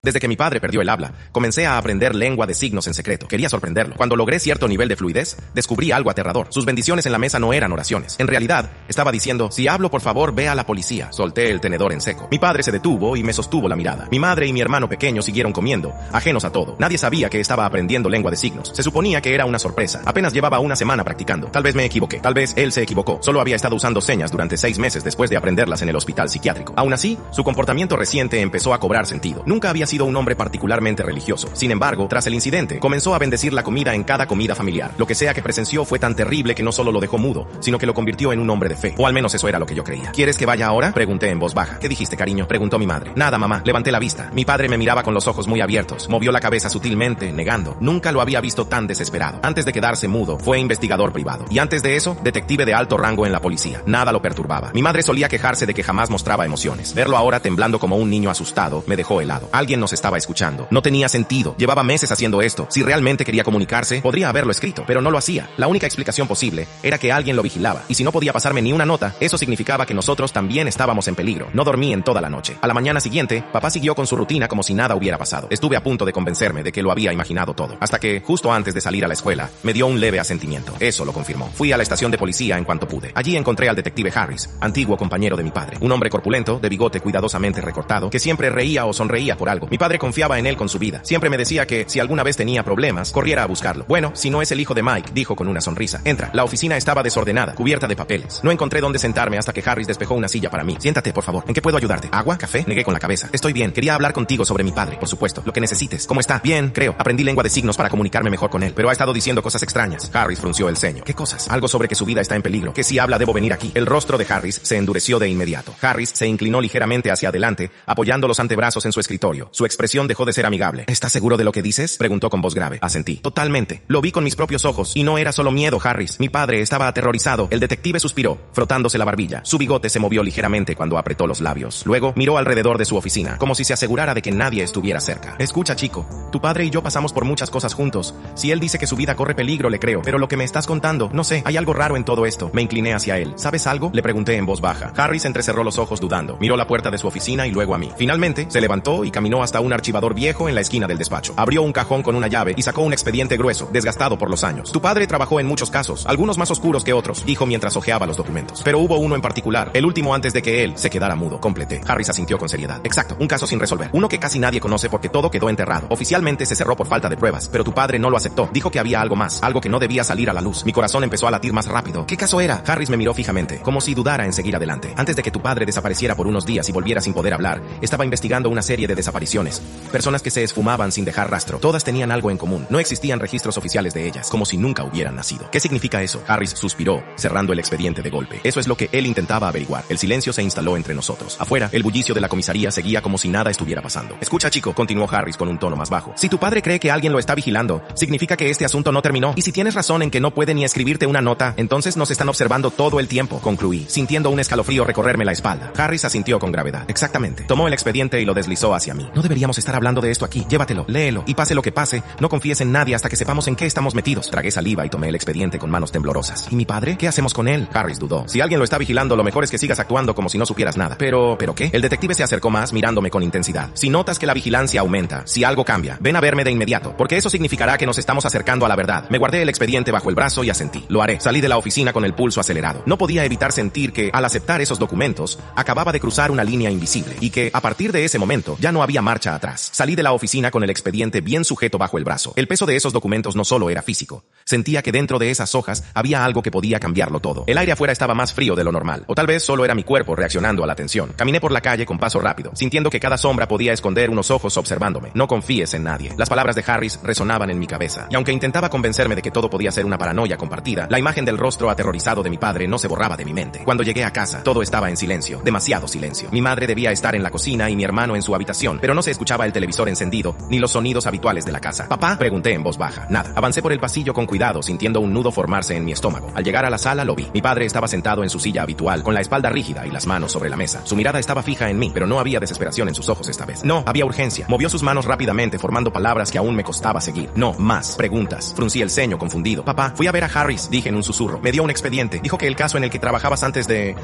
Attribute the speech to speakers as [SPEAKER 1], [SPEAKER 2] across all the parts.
[SPEAKER 1] Desde que mi padre perdió el habla, comencé a aprender lengua de signos en secreto. Quería sorprenderlo. Cuando logré cierto nivel de fluidez, descubrí algo aterrador. Sus bendiciones en la mesa no eran oraciones. En realidad, estaba diciendo, si hablo, por favor, ve a la policía. Solté el tenedor en seco. Mi padre se detuvo y me sostuvo la mirada. Mi madre y mi hermano pequeño siguieron comiendo, ajenos a todo. Nadie sabía que estaba aprendiendo lengua de signos. Se suponía que era una sorpresa. Apenas llevaba una semana practicando. Tal vez me equivoqué. Tal vez él se equivocó. Solo había estado usando señas durante 6 meses después de aprenderlas en el hospital psiquiátrico. Aún así, su comportamiento reciente empezó a cobrar sentido. Nunca había sido un hombre particularmente religioso. Sin embargo, tras el incidente, comenzó a bendecir la comida en cada comida familiar. Lo que sea que presenció fue tan terrible que no solo lo dejó mudo, sino que lo convirtió en un hombre de fe. O al menos eso era lo que yo creía. ¿Quieres que vaya ahora? Pregunté en voz baja. ¿Qué dijiste, cariño? Preguntó mi madre. Nada, mamá. Levanté la vista. Mi padre me miraba con los ojos muy abiertos. Movió la cabeza sutilmente, negando. Nunca lo había visto tan desesperado. Antes de quedarse mudo, fue investigador privado. Y antes de eso, detective de alto rango en la policía. Nada lo perturbaba. Mi madre solía quejarse de que jamás mostraba emociones. Verlo ahora temblando como un niño asustado me dejó helado. Alguien nos estaba escuchando. No tenía sentido. Llevaba meses haciendo esto. Si realmente quería comunicarse, podría haberlo escrito, pero no lo hacía. La única explicación posible era que alguien lo vigilaba. Y si no podía pasarme ni una nota, eso significaba que nosotros también estábamos en peligro. No dormí en toda la noche. A la mañana siguiente, papá siguió con su rutina como si nada hubiera pasado. Estuve a punto de convencerme de que lo había imaginado todo. Hasta que, justo antes de salir a la escuela, me dio un leve asentimiento. Eso lo confirmó. Fui a la estación de policía en cuanto pude. Allí encontré al detective Harris, antiguo compañero de mi padre. Un hombre corpulento, de bigote cuidadosamente recortado, que siempre reía o sonreía por algo. Mi padre confiaba en él con su vida. Siempre me decía que, si alguna vez tenía problemas, corriera a buscarlo. Bueno, si no es el hijo de Mike, dijo con una sonrisa. Entra. La oficina estaba desordenada, cubierta de papeles. No encontré dónde sentarme hasta que Harris despejó una silla para mí. Siéntate, por favor. ¿En qué puedo ayudarte? ¿Agua? ¿Café? Negué con la cabeza. Estoy bien. Quería hablar contigo sobre mi padre, por supuesto. Lo que necesites. ¿Cómo está? Bien, creo. Aprendí lengua de signos para comunicarme mejor con él, pero ha estado diciendo cosas extrañas. Harris frunció el ceño. ¿Qué cosas? Algo sobre que su vida está en peligro. Que si habla debo venir aquí. El rostro de Harris se endureció de inmediato. Harris se inclinó ligeramente hacia adelante, apoyando los antebrazos en su escritorio. Su expresión dejó de ser amigable. ¿Estás seguro de lo que dices? Preguntó con voz grave. Asentí. Totalmente. Lo vi con mis propios ojos. Y no era solo miedo, Harris. Mi padre estaba aterrorizado. El detective suspiró, frotándose la barbilla. Su bigote se movió ligeramente cuando apretó los labios. Luego miró alrededor de su oficina, como si se asegurara de que nadie estuviera cerca. Escucha, chico. Tu padre y yo pasamos por muchas cosas juntos. Si él dice que su vida corre peligro, le creo. Pero lo que me estás contando, no sé, hay algo raro en todo esto. Me incliné hacia él. ¿Sabes algo? Le pregunté en voz baja. Harris entrecerró los ojos dudando. Miró la puerta de su oficina y luego a mí. Finalmente, se levantó y caminó hasta un archivador viejo en la esquina del despacho. Abrió un cajón con una llave y sacó un expediente grueso, desgastado por los años. Tu padre trabajó en muchos casos, algunos más oscuros que otros, dijo mientras hojeaba los documentos. Pero hubo uno en particular, el último antes de que él se quedara mudo. Completé. Harris asintió con seriedad. Exacto, un caso sin resolver. Uno que casi nadie conoce porque todo quedó enterrado. Oficialmente se cerró por falta de pruebas, pero tu padre no lo aceptó. Dijo que había algo más, algo que no debía salir a la luz. Mi corazón empezó a latir más rápido. ¿Qué caso era? Harris me miró fijamente, como si dudara en seguir adelante. Antes de que tu padre desapareciera por unos días y volviera sin poder hablar, estaba investigando una serie de desapariciones. Personas que se esfumaban sin dejar rastro. Todas tenían algo en común. No existían registros oficiales de ellas, como si nunca hubieran nacido. ¿Qué significa eso? Harris suspiró, cerrando el expediente de golpe. Eso es lo que él intentaba averiguar. El silencio se instaló entre nosotros. Afuera, el bullicio de la comisaría seguía como si nada estuviera pasando. Escucha, chico, continuó Harris con un tono más bajo. Si tu padre cree que alguien lo está vigilando, significa que este asunto no terminó. Y si tienes razón en que no puede ni escribirte una nota, entonces nos están observando todo el tiempo, concluí, sintiendo un escalofrío recorrerme la espalda. Harris asintió con gravedad. Exactamente. Tomó el expediente y lo deslizó hacia mí. No deberíamos estar hablando de esto aquí. Llévatelo, léelo, y pase lo que pase, no confíes en nadie hasta que sepamos en qué estamos metidos. Tragué saliva y tomé el expediente con manos temblorosas. ¿Y mi padre? ¿Qué hacemos con él? Harris dudó. Si alguien lo está vigilando, lo mejor es que sigas actuando como si no supieras nada. ¿Pero qué? El detective se acercó más, mirándome con intensidad. Si notas que la vigilancia aumenta, si algo cambia, ven a verme de inmediato, porque eso significará que nos estamos acercando a la verdad. Me guardé el expediente bajo el brazo y asentí. Lo haré. Salí de la oficina con el pulso acelerado. No podía evitar sentir que, al aceptar esos documentos, acababa de cruzar una línea invisible, y que, a partir de ese momento, ya no había marcha atrás. Salí de la oficina con el expediente bien sujeto bajo el brazo. El peso de esos documentos no solo era físico. Sentía que dentro de esas hojas había algo que podía cambiarlo todo. El aire afuera estaba más frío de lo normal, o tal vez solo era mi cuerpo reaccionando a la tensión. Caminé por la calle con paso rápido, sintiendo que cada sombra podía esconder unos ojos observándome. No confíes en nadie. Las palabras de Harris resonaban en mi cabeza, y aunque intentaba convencerme de que todo podía ser una paranoia compartida, la imagen del rostro aterrorizado de mi padre no se borraba de mi mente. Cuando llegué a casa, todo estaba en silencio, demasiado silencio. Mi madre debía estar en la cocina y mi hermano en su habitación, pero no se escuchaba el televisor encendido, ni los sonidos habituales de la casa. ¿Papá? Pregunté en voz baja. Nada. Avancé por el pasillo con cuidado, sintiendo un nudo formarse en mi estómago. Al llegar a la sala, lo vi. Mi padre estaba sentado en su silla habitual, con la espalda rígida y las manos sobre la mesa. Su mirada estaba fija en mí, pero no había desesperación en sus ojos esta vez. No, había urgencia. Movió sus manos rápidamente, formando palabras que aún me costaba seguir. No, más preguntas. Fruncí el ceño confundido. Papá, fui a ver a Harris, dije en un susurro. Me dio un expediente. Dijo que el caso en el que trabajabas antes de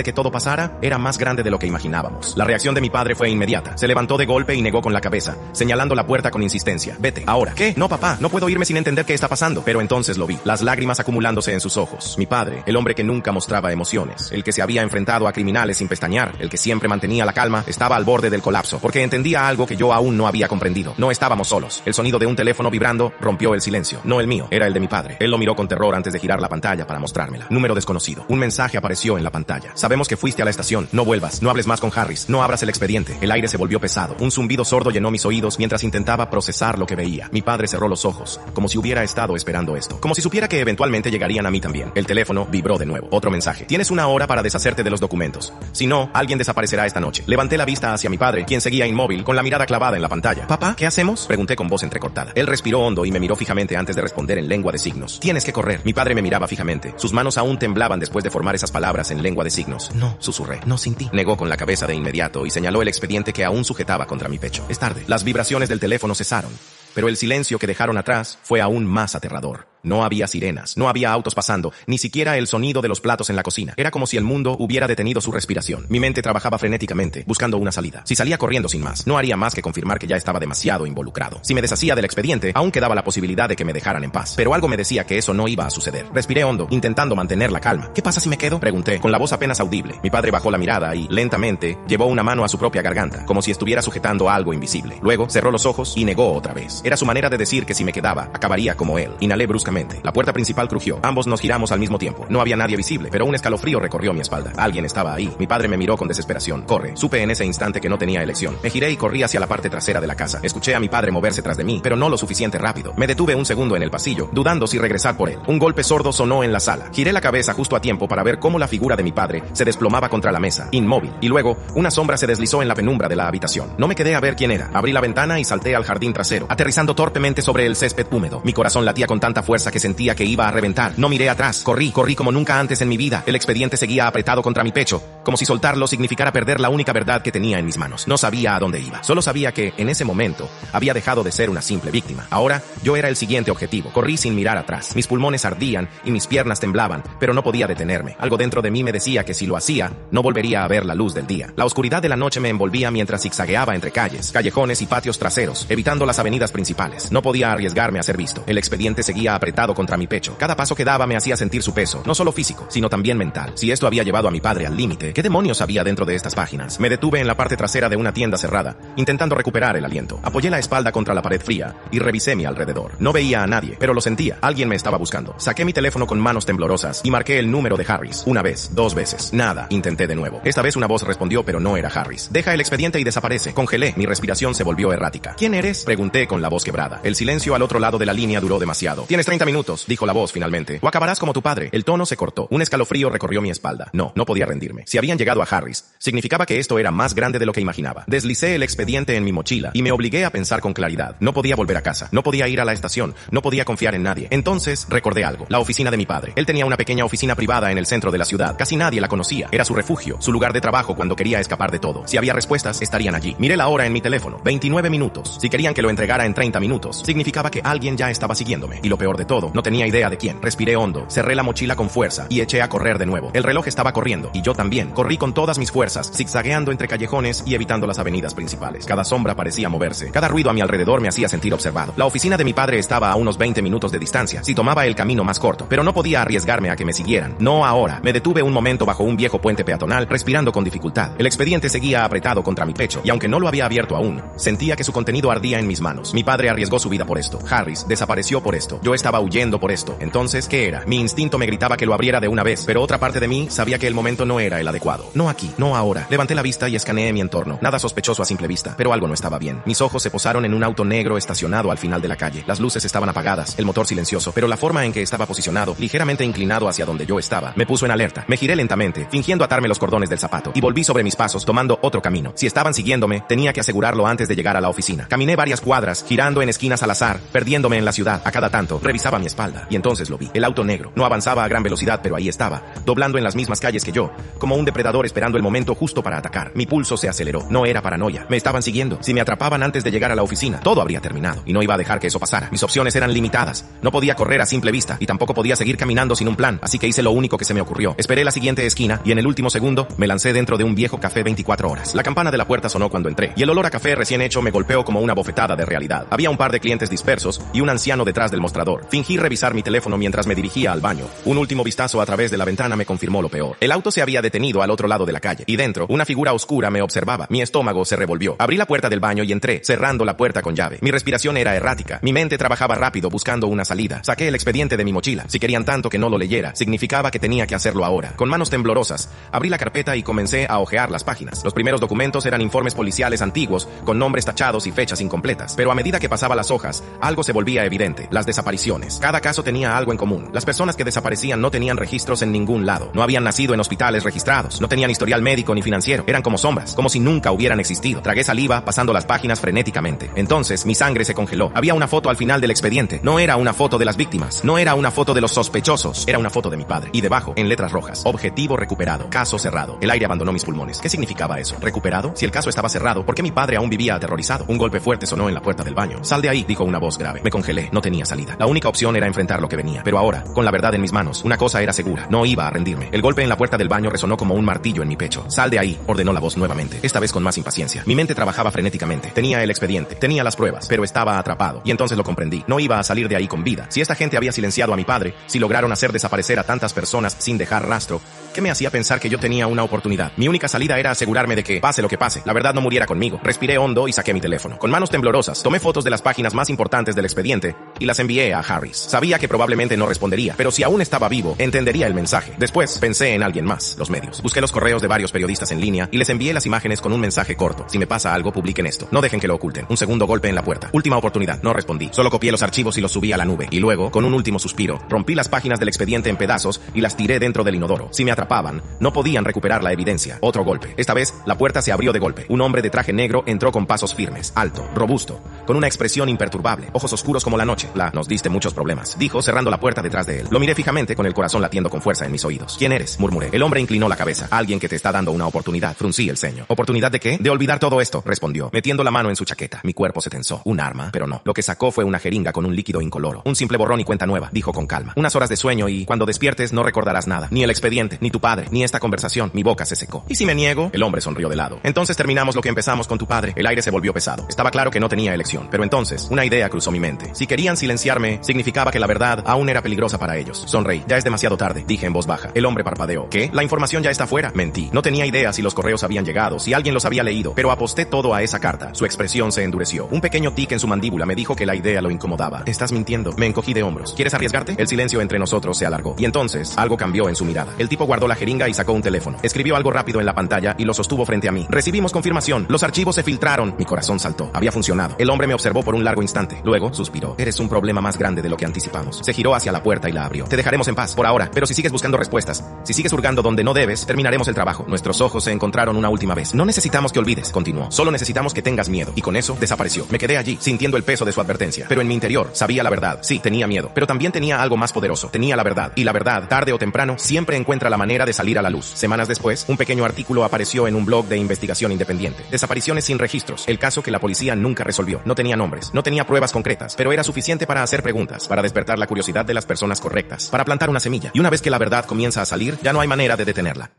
[SPEAKER 1] que todo pasara era más grande de lo que imaginábamos. La reacción de mi padre fue inmediata. Se levantó de golpe golpe y negó con la cabeza, señalando la puerta con insistencia. Vete, ahora. ¿Qué? No, papá, no puedo irme sin entender qué está pasando. Pero entonces lo vi, las lágrimas acumulándose en sus ojos. Mi padre, el hombre que nunca mostraba emociones, el que se había enfrentado a criminales sin pestañear, el que siempre mantenía la calma, estaba al borde del colapso, porque entendía algo que yo aún no había comprendido. No estábamos solos. El sonido de un teléfono vibrando rompió el silencio. No el mío, era el de mi padre. Él lo miró con terror antes de girar la pantalla para mostrármela. Número desconocido. Un mensaje apareció en la pantalla. Sabemos que fuiste a la estación. No vuelvas. No hables más con Harris. No abras el expediente. El aire se volvió pesado. Un zumbido sordo llenó mis oídos mientras intentaba procesar lo que veía. Mi padre cerró los ojos, como si hubiera estado esperando esto. Como si supiera que eventualmente llegarían a mí también. El teléfono vibró de nuevo. Otro mensaje. Tienes una hora para deshacerte de los documentos. Si no, alguien desaparecerá esta noche. Levanté la vista hacia mi padre, quien seguía inmóvil, con la mirada clavada en la pantalla. Papá, ¿qué hacemos? Pregunté con voz entrecortada. Él respiró hondo y me miró fijamente antes de responder en lengua de signos. Tienes que correr. Mi padre me miraba fijamente. Sus manos aún temblaban después de formar esas palabras en lengua de signos. No, susurré. No sin ti. Negó con la cabeza de inmediato y señaló el expediente que aún sujetaba contra mi pecho. Es tarde. Las vibraciones del teléfono cesaron, pero el silencio que dejaron atrás fue aún más aterrador. No había sirenas, no había autos pasando, ni siquiera el sonido de los platos en la cocina. Era como si el mundo hubiera detenido su respiración. Mi mente trabajaba frenéticamente, buscando una salida. Si salía corriendo sin más, no haría más que confirmar que ya estaba demasiado involucrado. Si me deshacía del expediente, aún quedaba la posibilidad de que me dejaran en paz. Pero algo me decía que eso no iba a suceder. Respiré hondo, intentando mantener la calma. ¿Qué pasa si me quedo? Pregunté, con la voz apenas audible. Mi padre bajó la mirada y, lentamente, llevó una mano a su propia garganta, como si estuviera sujetando algo invisible. Luego, cerró los ojos y negó otra vez. Era su manera de decir que si me quedaba, acabaría como él. Inhalé bruscamente. La puerta principal crujió. Ambos nos giramos al mismo tiempo. No había nadie visible, pero un escalofrío recorrió mi espalda. Alguien estaba ahí. Mi padre me miró con desesperación. Corre. Supe en ese instante que no tenía elección. Me giré y corrí hacia la parte trasera de la casa. Escuché a mi padre moverse tras de mí, pero no lo suficiente rápido. Me detuve un segundo en el pasillo, dudando si regresar por él. Un golpe sordo sonó en la sala. Giré la cabeza justo a tiempo para ver cómo la figura de mi padre se desplomaba contra la mesa, inmóvil, y luego una sombra se deslizó en la penumbra de la habitación. No me quedé a ver quién era. Abrí la ventana y salté al jardín trasero, aterrizando torpemente sobre el césped húmedo. Mi corazón latía con tanta fuerza que sentía que iba a reventar. No miré atrás. Corrí como nunca antes en mi vida. El expediente seguía apretado contra mi pecho, como si soltarlo significara perder la única verdad que tenía en mis manos. No sabía a dónde iba. Solo sabía que, en ese momento, había dejado de ser una simple víctima. Ahora, yo era el siguiente objetivo. Corrí sin mirar atrás. Mis pulmones ardían y mis piernas temblaban, pero no podía detenerme. Algo dentro de mí me decía que si lo hacía, no volvería a ver la luz del día. La oscuridad de la noche me envolvía mientras zigzagueaba entre calles, callejones y patios traseros, evitando las avenidas principales. No podía arriesgarme a ser visto. El expediente seguía apretado contra mi pecho. Cada paso que daba me hacía sentir su peso, no solo físico, sino también mental. Si esto había llevado a mi padre al límite, ¿qué demonios había dentro de estas páginas? Me detuve en la parte trasera de una tienda cerrada, intentando recuperar el aliento. Apoyé la espalda contra la pared fría y revisé mi alrededor. No veía a nadie, pero lo sentía. Alguien me estaba buscando. Saqué mi teléfono con manos temblorosas y marqué el número de Harris. Una vez, dos veces. Nada. Intenté de nuevo. Esta vez una voz respondió, pero no era Harris. Deja el expediente y desaparece. Congelé. Mi respiración se volvió errática. ¿Quién eres? Pregunté con la voz quebrada. El silencio al otro lado de la línea duró demasiado. Tienes 30 minutos, dijo la voz finalmente. O acabarás como tu padre. El tono se cortó. Un escalofrío recorrió mi espalda. No podía rendirme. Si habían llegado a Harris, significaba que esto era más grande de lo que imaginaba. Deslicé el expediente en mi mochila y me obligué a pensar con claridad. No podía volver a casa. No podía ir a la estación. No podía confiar en nadie. Entonces recordé algo. La oficina de mi padre. Él tenía una pequeña oficina privada en el centro de la ciudad. Casi nadie la conocía. Era su refugio, su lugar de trabajo cuando quería escapar de todo. Si había respuestas, estarían allí. Miré la hora en mi teléfono. 29 minutos. Si querían que lo entregara en 30 minutos, significaba que alguien ya estaba siguiéndome. Y lo peor de todo, no tenía idea de quién. Respiré hondo. Cerré la mochila con fuerza y eché a correr de nuevo. El reloj estaba corriendo y yo también. Corrí con todas mis fuerzas, zigzagueando entre callejones y evitando las avenidas principales. Cada sombra parecía moverse. Cada ruido a mi alrededor me hacía sentir observado. La oficina de mi padre estaba a unos 20 minutos de distancia si tomaba el camino más corto, pero no podía arriesgarme a que me siguieran. No ahora. Me detuve un momento bajo un viejo puente peatonal, respirando con dificultad. El expediente seguía apretado contra mi pecho y aunque no lo había abierto aún, sentía que su contenido ardía en mis manos. Mi padre arriesgó su vida por esto. Harris desapareció por esto. Yo estaba huyendo por esto. Entonces, ¿qué era? Mi instinto me gritaba que lo abriera de una vez, pero otra parte de mí sabía que el momento no era el adecuado. No aquí, no ahora. Levanté la vista y escaneé mi entorno. Nada sospechoso a simple vista, pero algo no estaba bien. Mis ojos se posaron en un auto negro estacionado al final de la calle. Las luces estaban apagadas, el motor silencioso, pero la forma en que estaba posicionado, ligeramente inclinado hacia donde yo estaba, me puso en alerta. Me giré lentamente, fingiendo atarme los cordones del zapato, y volví sobre mis pasos, tomando otro camino. Si estaban siguiéndome, tenía que asegurarlo antes de llegar a la oficina. Caminé varias cuadras, girando en esquinas al azar, perdiéndome en la ciudad. A cada tanto, revisaba pisaba mi espalda, y entonces lo vi. El auto negro. No avanzaba a gran velocidad, pero ahí estaba, doblando en las mismas calles que yo, como un depredador esperando el momento justo para atacar. Mi pulso se aceleró. No era paranoia. Me estaban siguiendo. Si me atrapaban antes de llegar a la oficina, todo habría terminado, y no iba a dejar que eso pasara. Mis opciones eran limitadas. No podía correr a simple vista, y tampoco podía seguir caminando sin un plan, así que hice lo único que se me ocurrió. Esperé la siguiente esquina, y en el último segundo, me lancé dentro de un viejo café 24 horas. La campana de la puerta sonó cuando entré, y el olor a café recién hecho me golpeó como una bofetada de realidad. Había un par de clientes dispersos, y un anciano detrás del mostrador. Fingí revisar mi teléfono mientras me dirigía al baño. Un último vistazo a través de la ventana me confirmó lo peor. El auto se había detenido al otro lado de la calle, y dentro, una figura oscura me observaba. Mi estómago se revolvió. Abrí la puerta del baño y entré, cerrando la puerta con llave. Mi respiración era errática. Mi mente trabajaba rápido buscando una salida. Saqué el expediente de mi mochila. Si querían tanto que no lo leyera, significaba que tenía que hacerlo ahora. Con manos temblorosas, abrí la carpeta y comencé a hojear las páginas. Los primeros documentos eran informes policiales antiguos, con nombres tachados y fechas incompletas. Pero a medida que pasaba las hojas, algo se volvía evidente. Las desapariciones. Cada caso tenía algo en común. Las personas que desaparecían no tenían registros en ningún lado. No habían nacido en hospitales registrados. No tenían historial médico ni financiero. Eran como sombras, como si nunca hubieran existido. Tragué saliva, pasando las páginas frenéticamente. Entonces, mi sangre se congeló. Había una foto al final del expediente. No era una foto de las víctimas. No era una foto de los sospechosos. Era una foto de mi padre. Y debajo, en letras rojas, objetivo recuperado. Caso cerrado. El aire abandonó mis pulmones. ¿Qué significaba eso? ¿Recuperado? Si el caso estaba cerrado, ¿por qué mi padre aún vivía aterrorizado? Un golpe fuerte sonó en la puerta del baño. Sal de ahí, dijo una voz grave. Me congelé. No tenía salida. La única opción era enfrentar lo que venía. Pero ahora, con la verdad en mis manos, una cosa era segura. No iba a rendirme. El golpe en la puerta del baño resonó como un martillo en mi pecho. Sal de ahí, ordenó la voz nuevamente. Esta vez con más impaciencia. Mi mente trabajaba frenéticamente. Tenía el expediente, tenía las pruebas, pero estaba atrapado. Y entonces lo comprendí. No iba a salir de ahí con vida. Si esta gente había silenciado a mi padre, si lograron hacer desaparecer a tantas personas sin dejar rastro, ¿qué me hacía pensar que yo tenía una oportunidad? Mi única salida era asegurarme de que, pase lo que pase, la verdad no muriera conmigo. Respiré hondo y saqué mi teléfono. Con manos temblorosas, tomé fotos de las páginas más importantes del expediente y las envié a Harris. Sabía que probablemente no respondería, pero si aún estaba vivo, entendería el mensaje. Después, pensé en alguien más, los medios. Busqué los correos de varios periodistas en línea y les envié las imágenes con un mensaje corto. Si me pasa algo, publiquen esto. No dejen que lo oculten. Un segundo golpe en la puerta. Última oportunidad. No respondí. Solo copié los archivos y los subí a la nube. Y luego, con un último suspiro, rompí las páginas del expediente en pedazos y las tiré dentro del inodoro. Si me atrapaban, no podían recuperar la evidencia. Otro golpe. Esta vez, la puerta se abrió de golpe. Un hombre de traje negro entró con pasos firmes, alto, robusto, con una expresión imperturbable, ojos oscuros como la noche. Nos diste muchos problemas, dijo cerrando la puerta detrás de él. Lo miré fijamente con el corazón latiendo con fuerza en mis oídos. ¿Quién eres?, murmuré. El hombre inclinó la cabeza. Alguien que te está dando una oportunidad. Fruncí el ceño. ¿Oportunidad de qué? De olvidar todo esto, respondió, metiendo la mano en su chaqueta. Mi cuerpo se tensó. Un arma, pero no. Lo que sacó fue una jeringa con un líquido incoloro. Un simple borrón y cuenta nueva, dijo con calma. Unas horas de sueño y cuando despiertes no recordarás nada. Ni el expediente, ni tu padre, ni esta conversación. Mi boca se secó. ¿Y si me niego? El hombre sonrió de lado. Entonces terminamos lo que empezamos con tu padre. El aire se volvió pesado. Estaba claro que no tenía elección. Pero entonces, una idea cruzó mi mente. Si querían silenciarme, significaba que la verdad aún era peligrosa para ellos. Sonreí. Ya es demasiado tarde, dije en voz baja. El hombre parpadeó. ¿Qué? ¿La información ya está fuera? Mentí. No tenía idea si los correos habían llegado, si alguien los había leído, pero aposté todo a esa carta. Su expresión se endureció. Un pequeño tic en su mandíbula me dijo que la idea lo incomodaba. Estás mintiendo. Me encogí de hombros. ¿Quieres arriesgarte? El silencio entre nosotros se alargó. Y entonces, algo cambió en su mirada. El tipo guardó la jeringa y sacó un teléfono. Escribió algo rápido en la pantalla y lo sostuvo frente a mí. Recibimos confirmación. Los archivos se filtraron. Mi corazón saltó. Había funcionado. El hombre me observó por un largo instante. Luego, suspiró. Eres un problema más grande de lo que anticipamos. Se giró hacia la puerta y la abrió. Te dejaremos en paz, por ahora, pero si sigues buscando respuestas, si sigues hurgando donde no debes, terminaremos el trabajo. Nuestros ojos se encontraron una última vez. No necesitamos que olvides, continuó. Solo necesitamos que tengas miedo. Y con eso, desapareció. Me quedé allí, sintiendo el peso de su advertencia. Pero en mi interior, sabía la verdad. Sí, tenía miedo. Pero también tenía algo más poderoso. Tenía la verdad. Y la verdad, tarde o temprano, siempre encuentra la manera de salir a la luz. Semanas después, un pequeño artículo apareció en un blog de investigación independiente. Desapariciones sin registros. El caso que la policía nunca resolvió. No tenía nombres. No tenía pruebas concretas. Pero era suficiente para hacer preguntas. Para despertar la curiosidad de las personas correctas. Para plantar una semilla. Y una vez que la verdad comienza a salir, ya no hay manera de detenerla.